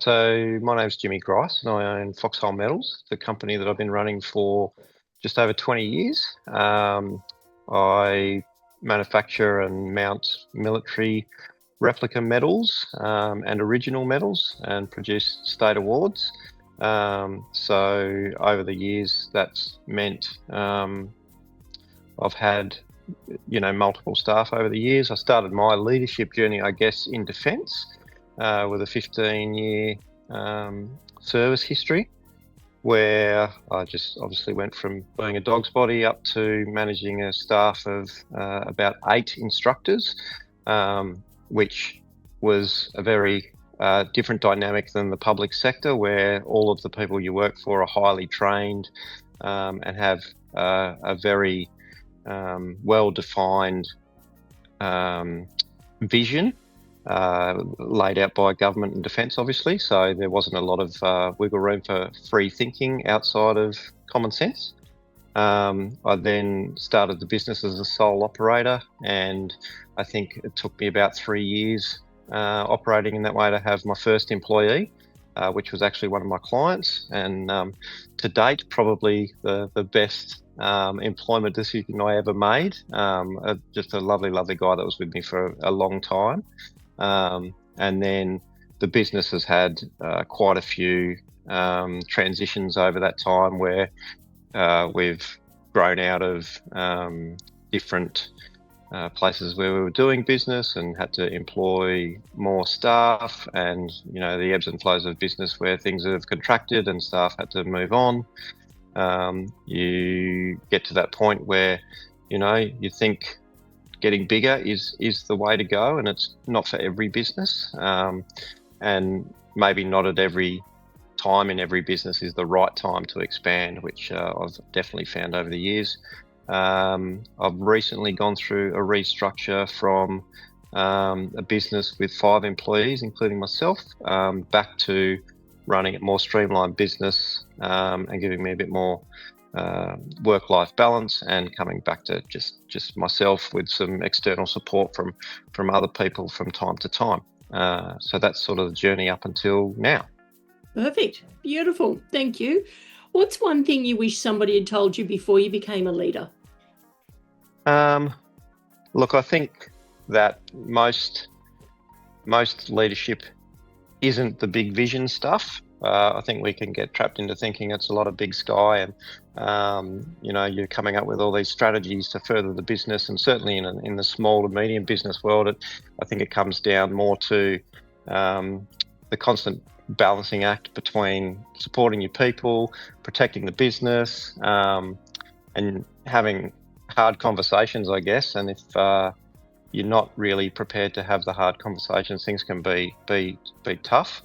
So my name's Jimmy Grice, and I own Foxhole Metals, the company that I've been running for just over 20 years. I manufacture and mount military replica medals and original medals and produce state awards. So over the years, that's meant I've had multiple staff over the years. I started my leadership journey, I guess, in defence with a 15-year service history, where I just obviously went from being a dog's body up to managing a staff of about 8 instructors, which was a very different dynamic than the public sector, where all of the people you work for are highly trained and have a very well-defined vision laid out by government and defence, obviously. So there wasn't a lot of wiggle room for free thinking outside of common sense. I then started the business as a sole operator, and I think it took me about 3 years operating in that way to have my first employee, which was actually one of my clients. And to date, probably the best employment decision I ever made. Just a lovely, lovely guy that was with me for a long time. And then the business has had quite a few transitions over that time, where we've grown out of different places where we were doing business and had to employ more staff, and the ebbs and flows of business where things have contracted and staff had to move on. You get to that point where you think getting bigger is the way to go, and it's not for every business, and maybe not at every time in every business is the right time to expand, which I've definitely found over the years. I've recently gone through a restructure from a business with 5 employees, including myself, back to running a more streamlined business and giving me a bit more work-life balance, and coming back to just myself with some external support from other people from time to time. So that's sort of the journey up until now. Perfect. Beautiful. Thank you. What's one thing you wish somebody had told you before you became a leader? Look, I think that most leadership isn't the big vision stuff. I think we can get trapped into thinking it's a lot of big sky, and you're coming up with all these strategies to further the business. And certainly in the small to medium business world, I think it comes down more to the constant balancing act between supporting your people, protecting the business, and having hard conversations, I guess. And if you're not really prepared to have the hard conversations, things can be tough.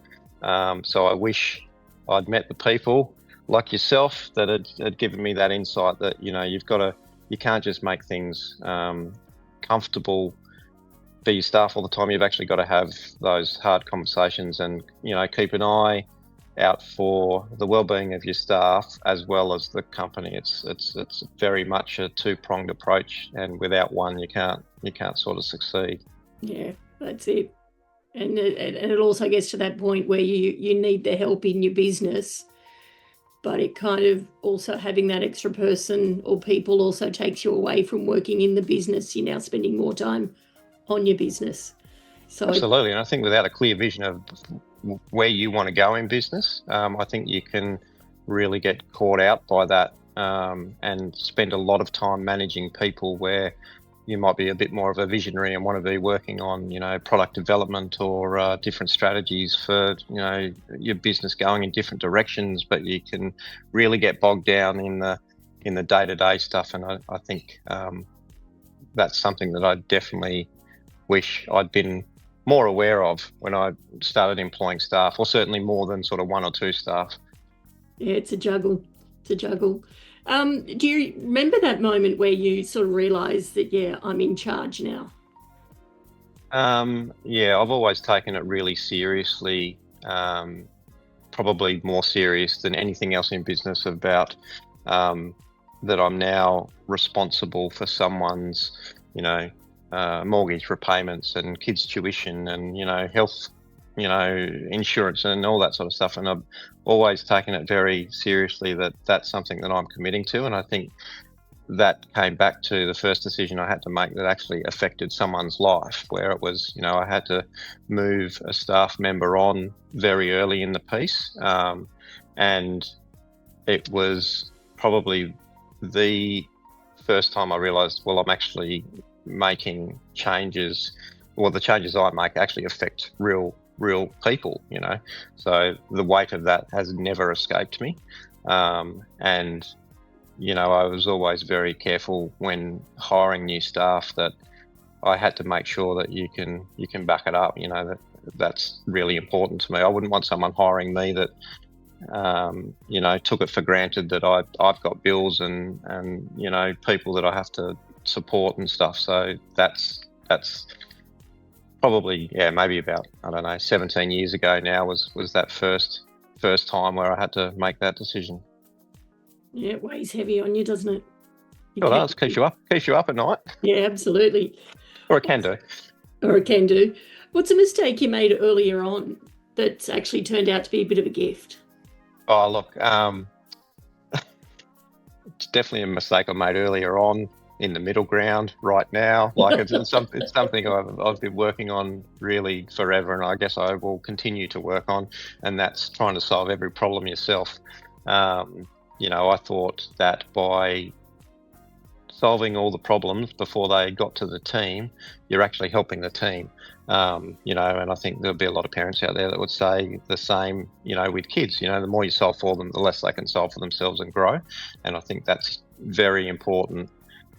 So I wish I'd met the people like yourself that had given me that insight that you can't just make things comfortable for your staff all the time. You've actually got to have those hard conversations, and keep an eye out for the well-being of your staff as well as the company. It's very much a two-pronged approach, and without one, you can't sort of succeed. Yeah, that's it. And it also gets to that point where you need the help in your business, but it kind of also having that extra person or people also takes you away from working in the business. You're now spending more time on your business. So absolutely. And I think without a clear vision of where you want to go in business, I think you can really get caught out by that and spend a lot of time managing people, where you might be a bit more of a visionary and want to be working on, product development or different strategies for, your business going in different directions, but you can really get bogged down in the day-to-day stuff. And I think that's something that I definitely wish I'd been more aware of when I started employing staff, or certainly more than sort of 1 or 2 staff. Yeah, it's a juggle. Do you remember that moment where you sort of realised that, yeah, I'm in charge now? Yeah, I've always taken it really seriously, probably more serious than anything else in business, about that I'm now responsible for someone's, mortgage repayments and kids' tuition and, health insurance and all that sort of stuff. And I've always taken it very seriously that that's something that I'm committing to. And I think that came back to the first decision I had to make that actually affected someone's life, where it was, I had to move a staff member on very early in the piece. And it was probably the first time I realized, well, I'm actually making changes. Well, the changes I make actually affect real people, So the weight of that has never escaped me. And I was always very careful when hiring new staff that I had to make sure that you can back it up. That's really important to me. I wouldn't want someone hiring me that took it for granted that I've got bills and people that I have to support and stuff. So that's probably maybe about 17 years ago now was that first time where I had to make that decision. Yeah, it weighs heavy on you, doesn't it? Well, it does. Keeps you up at night. Yeah, absolutely. Or it can do. What's a mistake you made earlier on that's actually turned out to be a bit of a gift? Oh, look, it's definitely a mistake I made earlier on in the middle ground right now. Like it's something I've been working on really forever, and I guess I will continue to work on, and that's trying to solve every problem yourself. I thought that by solving all the problems before they got to the team, you're actually helping the team. And I think there'll be a lot of parents out there that would say the same, with kids. The more you solve for them, the less they can solve for themselves and grow. And I think that's very important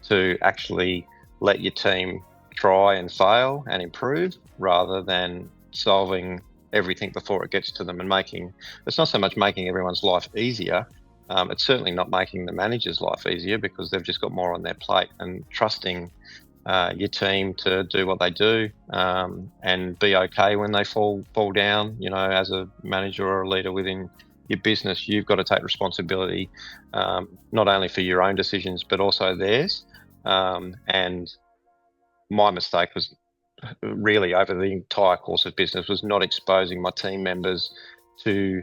to actually let your team try and fail and improve rather than solving everything before it gets to them and it's not so much making everyone's life easier. It's certainly not making the manager's life easier because they've just got more on their plate, and trusting your team to do what they do and be okay when they fall down. As a manager or a leader within your business, you've got to take responsibility not only for your own decisions but also theirs. And my mistake was really over the entire course of business was not exposing my team members to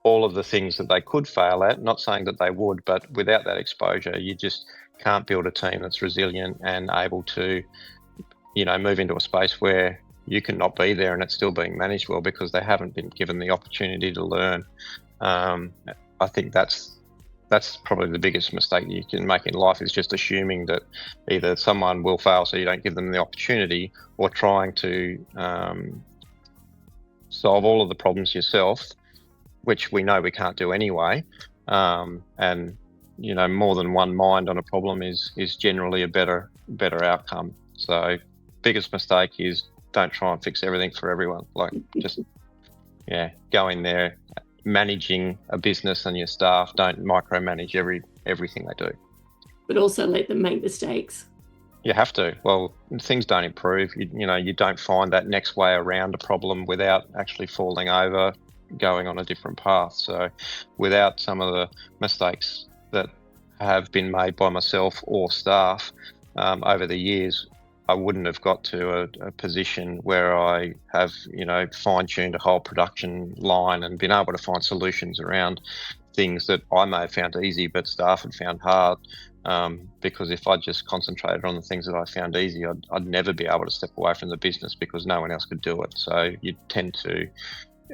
all of the things that they could fail at. Not saying that they would, but without that exposure, you just can't build a team that's resilient and able to, move into a space where you can not be there and it's still being managed well because they haven't been given the opportunity to learn. I think that's probably the biggest mistake you can make in life, is just assuming that either someone will fail so you don't give them the opportunity, or trying to solve all of the problems yourself, which we know we can't do anyway. And more than one mind on a problem is generally a better outcome. So biggest mistake is don't try and fix everything for everyone. Like just go in there. Managing a business and your staff, don't micromanage everything they do. But also let them make mistakes. You have to. Well, things don't improve. You don't find that next way around a problem without actually falling over, going on a different path. So without some of the mistakes that have been made by myself or staff over the years, I wouldn't have got to a position where I have, fine-tuned a whole production line and been able to find solutions around things that I may have found easy but staff had found hard. Because if I just concentrated on the things that I found easy, I'd never be able to step away from the business because no one else could do it. So you tend to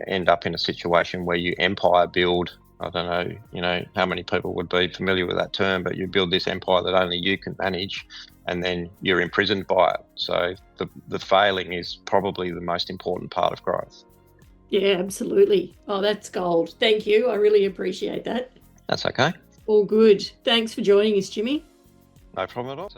end up in a situation where you empire build. I don't know, how many people would be familiar with that term, but you build this empire that only you can manage, and then you're imprisoned by it. So the failing is probably the most important part of growth. Yeah, absolutely. Oh, that's gold. Thank you. I really appreciate that. That's okay. All good. Thanks for joining us, Jimmy. No problem at all.